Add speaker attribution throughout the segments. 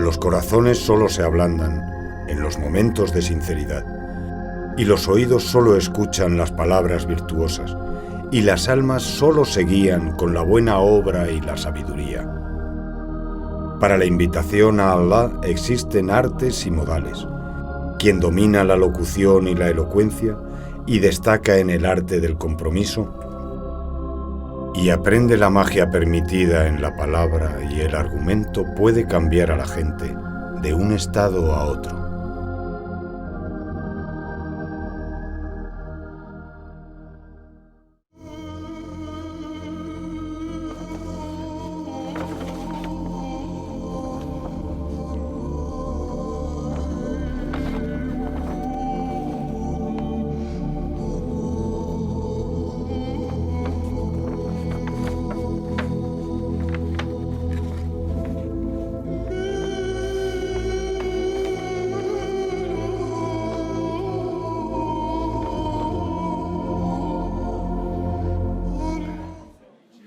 Speaker 1: Los corazones solo se ablandan en los momentos de sinceridad, y los oídos solo escuchan las palabras virtuosas, y las almas solo se guían con la buena obra y la sabiduría. Para la invitación a Allah existen artes y modales. Quien domina la locución y la elocuencia y destaca en el arte del compromiso y aprende la magia permitida en la palabra y el argumento, puede cambiar a la gente de un estado a otro.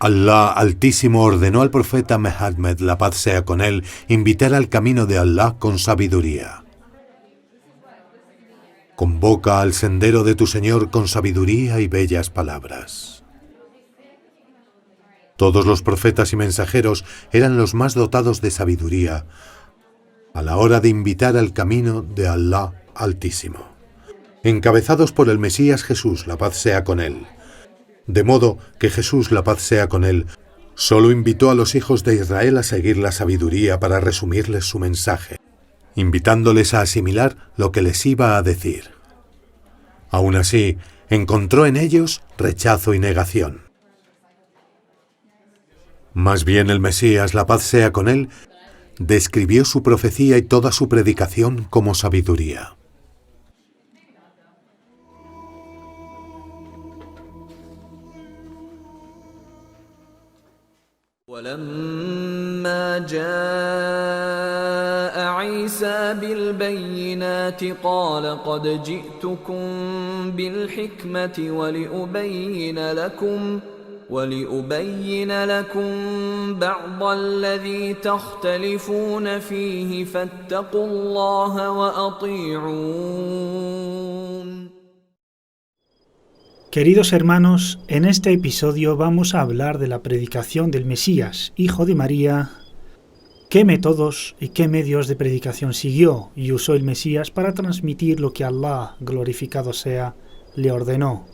Speaker 2: Allah Altísimo ordenó al profeta Muhammad, la paz sea con él, invitar al camino de Allah con sabiduría. Convoca al sendero de tu Señor con sabiduría y bellas palabras. Todos los profetas y mensajeros eran los más dotados de sabiduría a la hora de invitar al camino de Allah Altísimo, encabezados por el Mesías Jesús, la paz sea con él. De modo que Jesús, la paz sea con él, solo invitó a los hijos de Israel a seguir la sabiduría para resumirles su mensaje, invitándoles a asimilar lo que les iba a decir. Aún así, encontró en ellos rechazo y negación. Más bien el Mesías, la paz sea con él, describió su profecía y toda su predicación como sabiduría.
Speaker 3: ولما جاء عيسى بالبينات قال قد جئتكم بالحكمة ولأبين لكم بعض الذي تختلفون فيه فاتقوا الله وأطيعون.
Speaker 4: Queridos hermanos, en este episodio vamos a hablar de la predicación del Mesías, hijo de María, qué métodos y qué medios de predicación siguió y usó el Mesías para transmitir lo que Allah, glorificado sea, le ordenó.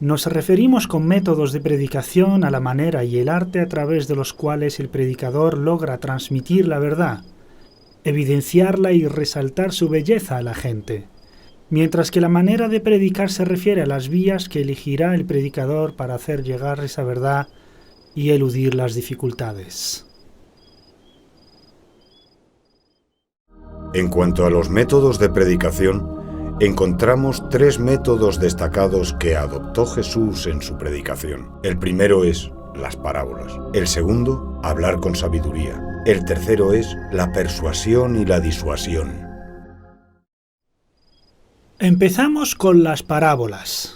Speaker 4: Nos referimos con métodos de predicación a la manera y el arte a través de los cuales el predicador logra transmitir la verdad, evidenciarla y resaltar su belleza a la gente. Mientras que la manera de predicar se refiere a las vías que elegirá el predicador para hacer llegar esa verdad y eludir las dificultades.
Speaker 1: En cuanto a los métodos de predicación, encontramos tres métodos destacados que adoptó Jesús en su predicación. El primero es las parábolas. El segundo, hablar con sabiduría. El tercero es la persuasión y la disuasión.
Speaker 4: Empezamos con las parábolas.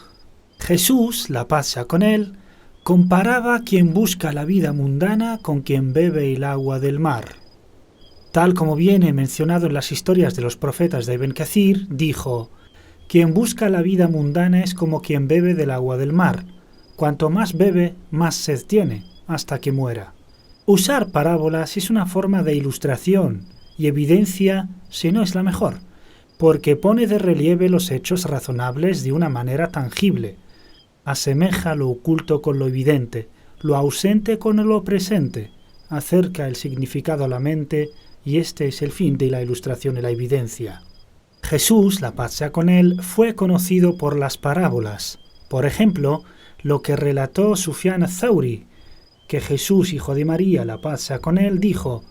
Speaker 4: Jesús, la paz sea con él, comparaba a quien busca la vida mundana con quien bebe el agua del mar. Tal como viene mencionado en las historias de los profetas de Ibn Kathir, dijo: quien busca la vida mundana es como quien bebe del agua del mar. Cuanto más bebe, más sed tiene, hasta que muera. Usar parábolas es una forma de ilustración y evidencia, si no es la mejor, porque pone de relieve los hechos razonables de una manera tangible, asemeja lo oculto con lo evidente, lo ausente con lo presente, acerca el significado a la mente, y este es el fin de la ilustración y la evidencia. Jesús, la paz sea con él, fue conocido por las parábolas. Por ejemplo, lo que relató Sufyan ath-Thawri, que Jesús, hijo de María, la paz sea con él, dijo: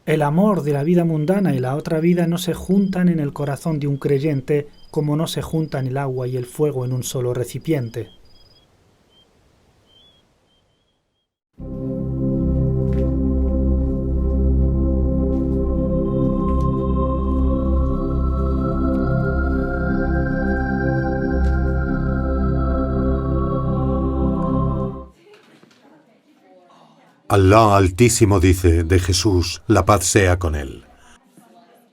Speaker 4: el amor de la vida mundana y la otra vida no se juntan en el corazón de un creyente como no se juntan el agua y el fuego en un solo recipiente.
Speaker 2: Alá Altísimo dice de Jesús, la paz sea con él: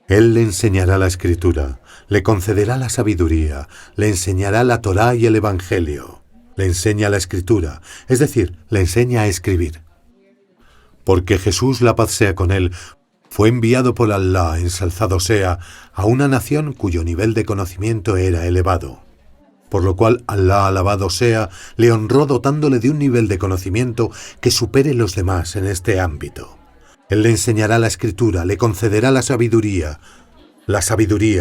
Speaker 2: Él le enseñará la escritura, le concederá la sabiduría, le enseñará la Torá y el Evangelio. Le enseña la escritura, es decir, le enseña a escribir. Porque Jesús, la paz sea con él, fue enviado por Alá, ensalzado sea, a una nación cuyo nivel de conocimiento era elevado. Por lo cual Alá, alabado sea, le honró dotándole de un nivel de conocimiento que supere los demás en este ámbito. Él le enseñará la escritura, le concederá la sabiduría,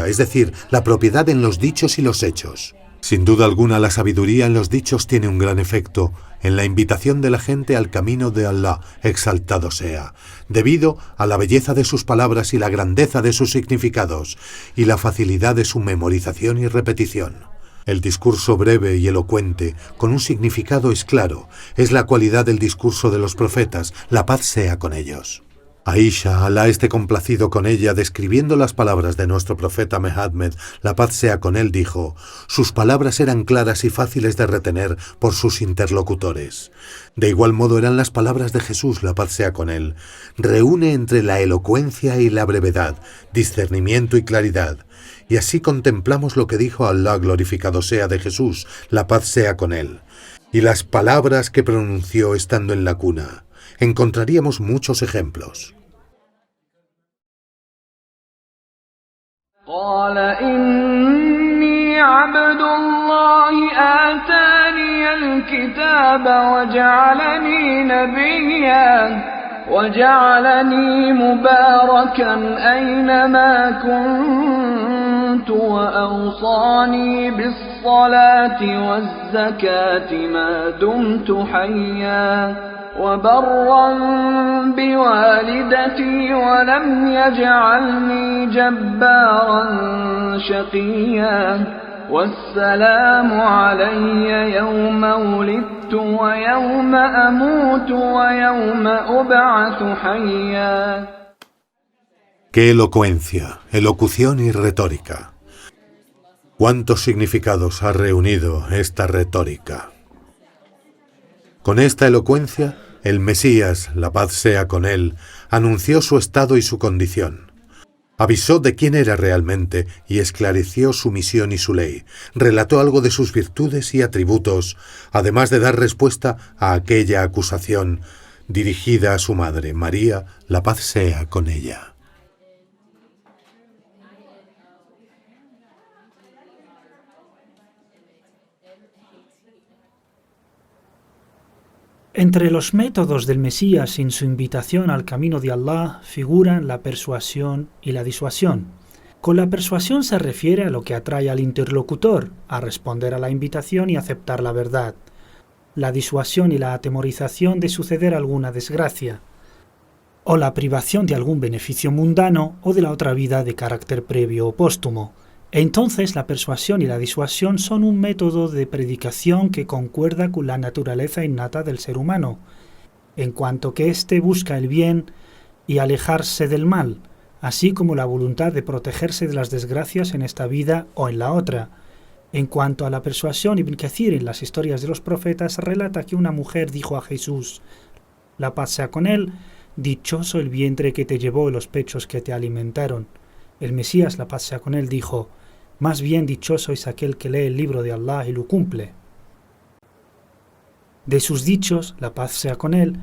Speaker 2: es decir, la propiedad en los dichos y los hechos. Sin duda alguna, la sabiduría en los dichos tiene un gran efecto en la invitación de la gente al camino de Alá, exaltado sea, debido a la belleza de sus palabras y la grandeza de sus significados, y la facilidad de su memorización y repetición. El discurso breve y elocuente, con un significado es claro, es la cualidad del discurso de los profetas, la paz sea con ellos. Aisha, Alá esté complacido con ella, describiendo las palabras de nuestro profeta Muhammad, la paz sea con él, dijo: sus palabras eran claras y fáciles de retener por sus interlocutores. De igual modo eran las palabras de Jesús, la paz sea con él. Reúne entre la elocuencia y la brevedad, discernimiento y claridad. Y así contemplamos lo que dijo Alá, glorificado sea, de Jesús, la paz sea con él, y las palabras que pronunció estando en la cuna. Encontraríamos muchos ejemplos.
Speaker 3: قال إني عبد الله آتاني الكتاب وجعلني نبيا وجعلني مباركا أينما كنت وأوصاني بالصلاة والزكاة ما دمت حيا وبرا بوالدتي ولم يجعلني جبارا شقيا والسلام علي يوم ولدت ويوم أموت ويوم أبعث حيا.
Speaker 2: ¡Qué elocuencia, elocución y retórica! ¿Cuántos significados ha reunido esta retórica? Con esta elocuencia, el Mesías, la paz sea con él, anunció su estado y su condición. Avisó de quién era realmente y esclareció su misión y su ley. Relató algo de sus virtudes y atributos, además de dar respuesta a aquella acusación dirigida a su madre, María, la paz sea con ella.
Speaker 4: Entre los métodos del Mesías en su invitación al camino de Allah figuran la persuasión y la disuasión. Con la persuasión se refiere a lo que atrae al interlocutor, a responder a la invitación y aceptar la verdad. La disuasión y la atemorización de suceder alguna desgracia, o la privación de algún beneficio mundano o de la otra vida de carácter previo o póstumo. Entonces la persuasión y la disuasión son un método de predicación que concuerda con la naturaleza innata del ser humano, en cuanto que éste busca el bien y alejarse del mal, así como la voluntad de protegerse de las desgracias en esta vida o en la otra. En cuanto a la persuasión, Ibn Kathir en las historias de los profetas relata que una mujer dijo a Jesús, la paz sea con él: dichoso el vientre que te llevó y los pechos que te alimentaron. El Mesías, la paz sea con él, dijo, más bien dichoso es aquel que lee el libro de Allah y lo cumple. De sus dichos, la paz sea con él,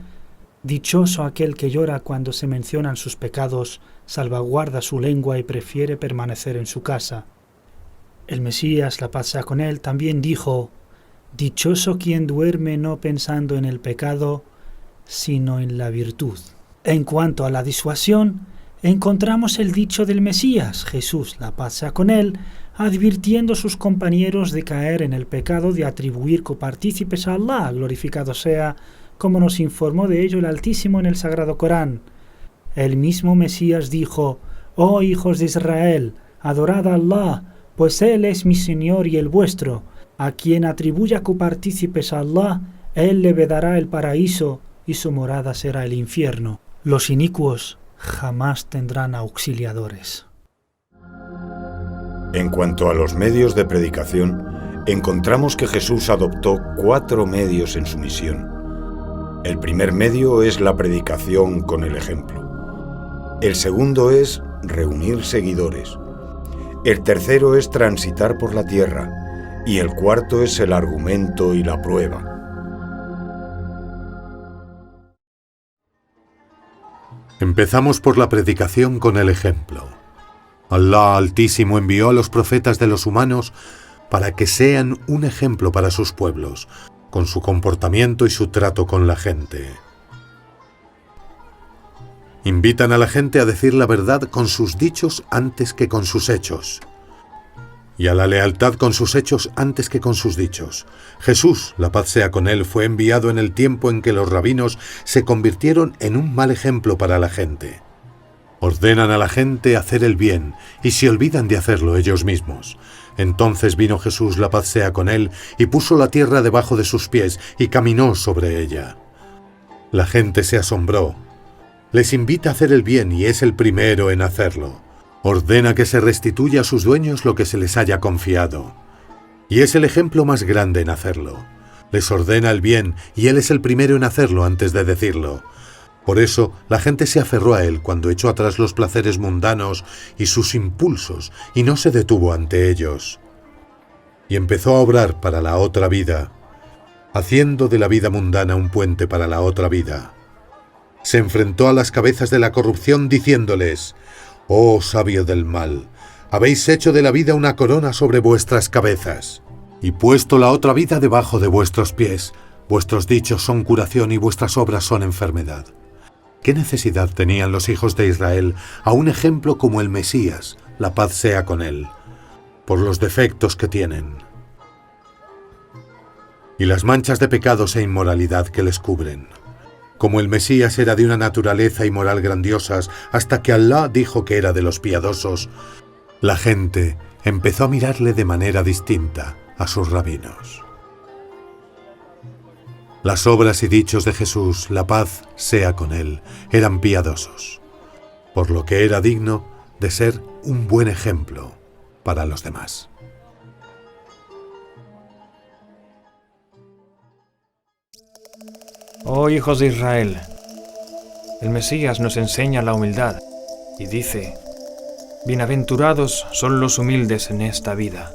Speaker 4: dichoso aquel que llora cuando se mencionan sus pecados, salvaguarda su lengua y prefiere permanecer en su casa. El Mesías, la paz sea con él, también dijo, dichoso quien duerme no pensando en el pecado, sino en la virtud. En cuanto a la disuasión, encontramos el dicho del Mesías, Jesús, la paz sea con él, advirtiendo a sus compañeros de caer en el pecado de atribuir copartícipes a Allah, glorificado sea, como nos informó de ello el Altísimo en el Sagrado Corán. El mismo Mesías dijo, oh hijos de Israel, adorad a Allah, pues Él es mi Señor y el vuestro. A quien atribuya copartícipes a Allah, Él le vedará el paraíso y su morada será el infierno. Los inicuos jamás tendrán auxiliadores.
Speaker 1: En cuanto a los medios de predicación, encontramos que Jesús adoptó 4 medios en su misión. El primer medio es la predicación con el ejemplo. El segundo es reunir seguidores. El tercero es transitar por la tierra. Y el cuarto es el argumento y la prueba.
Speaker 2: Empezamos por la predicación con el ejemplo. Allah Altísimo envió a los profetas de los humanos para que sean un ejemplo para sus pueblos, con su comportamiento y su trato con la gente. Invitan a la gente a decir la verdad con sus dichos antes que con sus hechos, y a la lealtad con sus hechos antes que con sus dichos. Jesús, la paz sea con él, fue enviado en el tiempo en que los rabinos se convirtieron en un mal ejemplo para la gente. Ordenan a la gente hacer el bien y se olvidan de hacerlo ellos mismos. Entonces vino Jesús, la paz sea con él, y puso la tierra debajo de sus pies y caminó sobre ella. La gente se asombró. Les invita a hacer el bien y es el primero en hacerlo. Ordena que se restituya a sus dueños lo que se les haya confiado. Y es el ejemplo más grande en hacerlo. Les ordena el bien y él es el primero en hacerlo antes de decirlo. Por eso la gente se aferró a él cuando echó atrás los placeres mundanos y sus impulsos y no se detuvo ante ellos. Y empezó a obrar para la otra vida, haciendo de la vida mundana un puente para la otra vida. Se enfrentó a las cabezas de la corrupción diciéndoles: «Oh sabio del mal, habéis hecho de la vida una corona sobre vuestras cabezas, y puesto la otra vida debajo de vuestros pies. Vuestros dichos son curación y vuestras obras son enfermedad». ¿Qué necesidad tenían los hijos de Israel a un ejemplo como el Mesías, la paz sea con él, por los defectos que tienen y las manchas de pecados e inmoralidad que les cubren? Como el Mesías era de una naturaleza y moral grandiosas, hasta que Allah dijo que era de los piadosos, la gente empezó a mirarle de manera distinta a sus rabinos. Las obras y dichos de Jesús, la paz sea con él, eran piadosos, por lo que era digno de ser un buen ejemplo para los demás.
Speaker 5: Oh hijos de Israel, el Mesías nos enseña la humildad y dice: bienaventurados son los humildes en esta vida.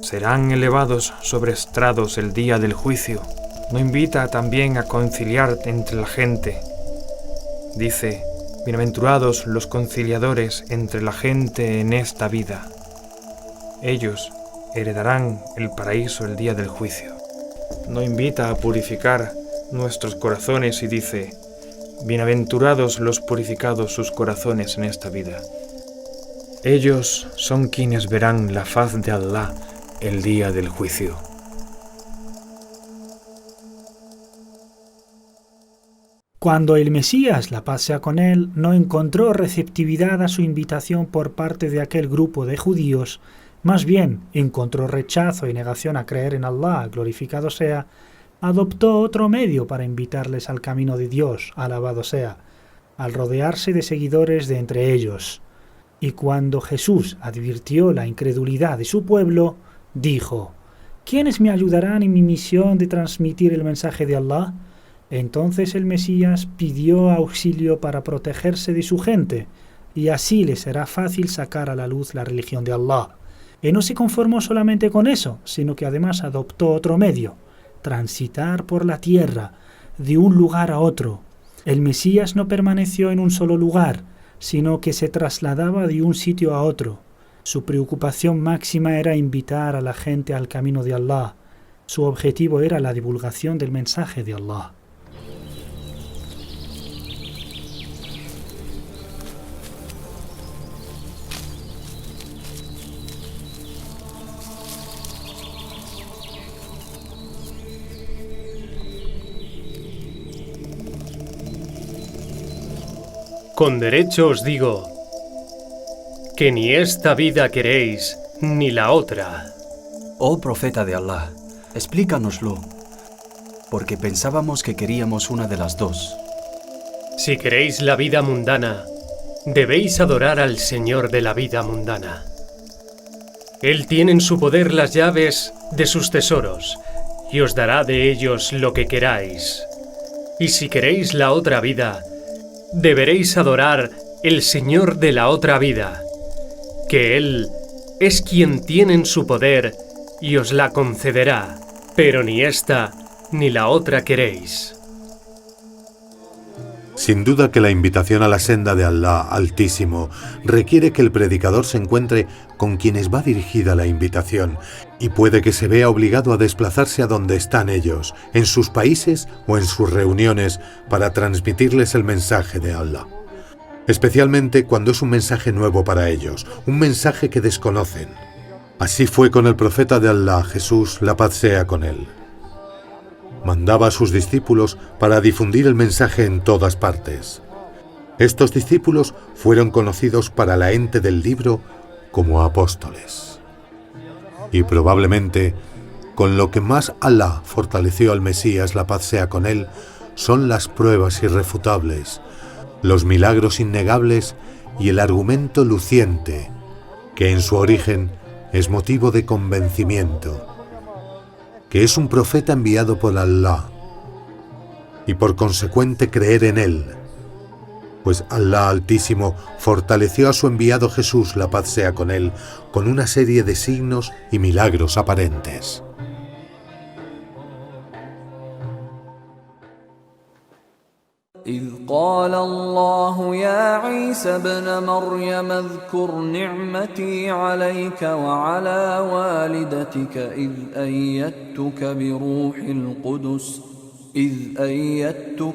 Speaker 5: Serán elevados sobre estrados el día del juicio. No invita también a conciliar entre la gente. Dice: bienaventurados los conciliadores entre la gente en esta vida. Ellos heredarán el paraíso el día del juicio. No invita a purificar nuestros corazones y dice: bienaventurados los purificados sus corazones en esta vida. Ellos son quienes verán la faz de Allah el día del juicio.
Speaker 4: Cuando el Mesías, la paz sea con él, no encontró receptividad a su invitación por parte de aquel grupo de judíos, más bien encontró rechazo y negación a creer en Allah, glorificado sea, adoptó otro medio para invitarles al camino de Dios, alabado sea, al rodearse de seguidores de entre ellos. Y cuando Jesús advirtió la incredulidad de su pueblo, dijo: ¿quiénes me ayudarán en mi misión de transmitir el mensaje de Allah? Entonces el Mesías pidió auxilio para protegerse de su gente, y así le será fácil sacar a la luz la religión de Allah. Y no se conformó solamente con eso, sino que además adoptó otro medio: transitar por la tierra, de un lugar a otro. El Mesías no permaneció en un solo lugar, sino que se trasladaba de un sitio a otro. Su preocupación máxima era invitar a la gente al camino de Allah. Su objetivo era la divulgación del mensaje de Allah.
Speaker 6: Con derecho os digo que ni esta vida queréis, ni la otra.
Speaker 7: Oh profeta de Allah, explícanoslo, porque pensábamos que queríamos una de las dos.
Speaker 6: Si queréis la vida mundana, debéis adorar al Señor de la vida mundana. Él tiene en su poder las llaves de sus tesoros, y os dará de ellos lo que queráis. Y si queréis la otra vida, deberéis adorar el Señor de la otra vida, que Él es quien tiene en su poder y os la concederá, pero ni esta ni la otra queréis.
Speaker 2: Sin duda que la invitación a la senda de Allah Altísimo requiere que el predicador se encuentre con quienes va dirigida la invitación y puede que se vea obligado a desplazarse a donde están ellos, en sus países o en sus reuniones, para transmitirles el mensaje de Allah. Especialmente cuando es un mensaje nuevo para ellos, un mensaje que desconocen. Así fue con el profeta de Allah, Jesús, la paz sea con él. Mandaba a sus discípulos para difundir el mensaje en todas partes. Estos discípulos fueron conocidos para la ente del libro como apóstoles. Y probablemente, con lo que más Allah fortaleció al Mesías, la paz sea con él, son las pruebas irrefutables, los milagros innegables y el argumento luciente, que en su origen es motivo de convencimiento, que es un profeta enviado por Allah, y por consecuente creer en él, pues Allah Altísimo fortaleció a su enviado Jesús, la paz sea con él, con una serie de signos y milagros aparentes.
Speaker 3: إذ قال الله يا عيسى ابن مريم اذكر نعمتي عليك وعلى والدتك إذ أيدتك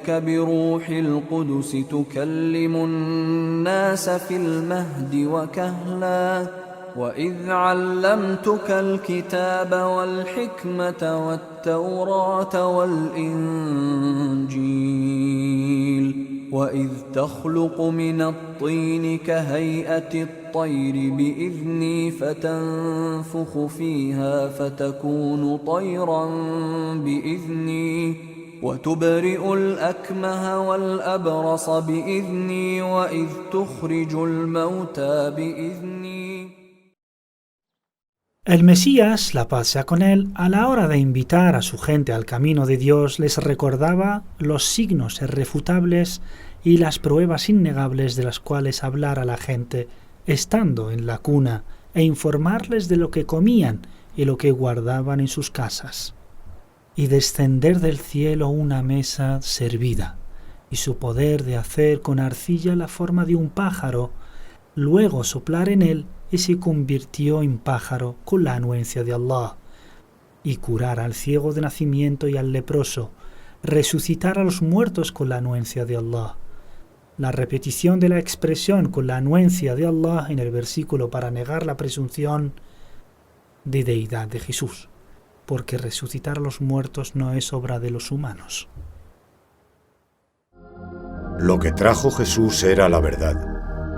Speaker 3: بروح القدس تكلم الناس في المهد وكهلا وإذ علمتك الكتاب والحكمة والتوراة والإنجيل وإذ تخلق من الطين كهيئة الطير بإذني فتنفخ فيها فتكون طيرا بإذني وتبرئ الأكمه والأبرص بإذني وإذ تخرج الموتى بإذني.
Speaker 4: El Mesías, la paz sea con él, a la hora de invitar a su gente al camino de Dios, les recordaba los signos irrefutables y las pruebas innegables de las cuales hablar a la gente estando en la cuna e informarles de lo que comían y lo que guardaban en sus casas, y descender del cielo una mesa servida, y su poder de hacer con arcilla la forma de un pájaro, luego soplar en él y se convirtió en pájaro con la anuencia de Allah, y curar al ciego de nacimiento y al leproso, resucitar a los muertos con la anuencia de Allah. La repetición de la expresión con la anuencia de Allah en el versículo para negar la presunción de deidad de Jesús, porque resucitar a los muertos no es obra de los humanos.
Speaker 1: Lo que trajo Jesús era la verdad,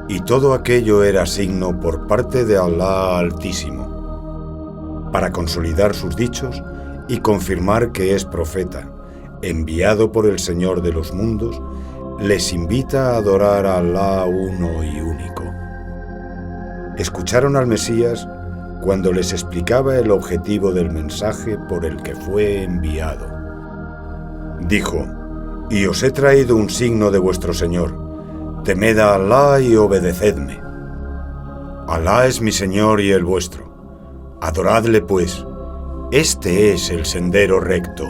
Speaker 1: y todo aquello era signo por parte de Allah Altísimo, para consolidar sus dichos y confirmar que es profeta, enviado por el Señor de los mundos, les invita a adorar a Allah uno y único. Escucharon al Mesías cuando les explicaba el objetivo del mensaje por el que fue enviado. Dijo: «Y os he traído un signo de vuestro Señor. Temed a Allah y obedecedme. Alá es mi Señor y el vuestro. Adoradle pues. Este es el sendero recto».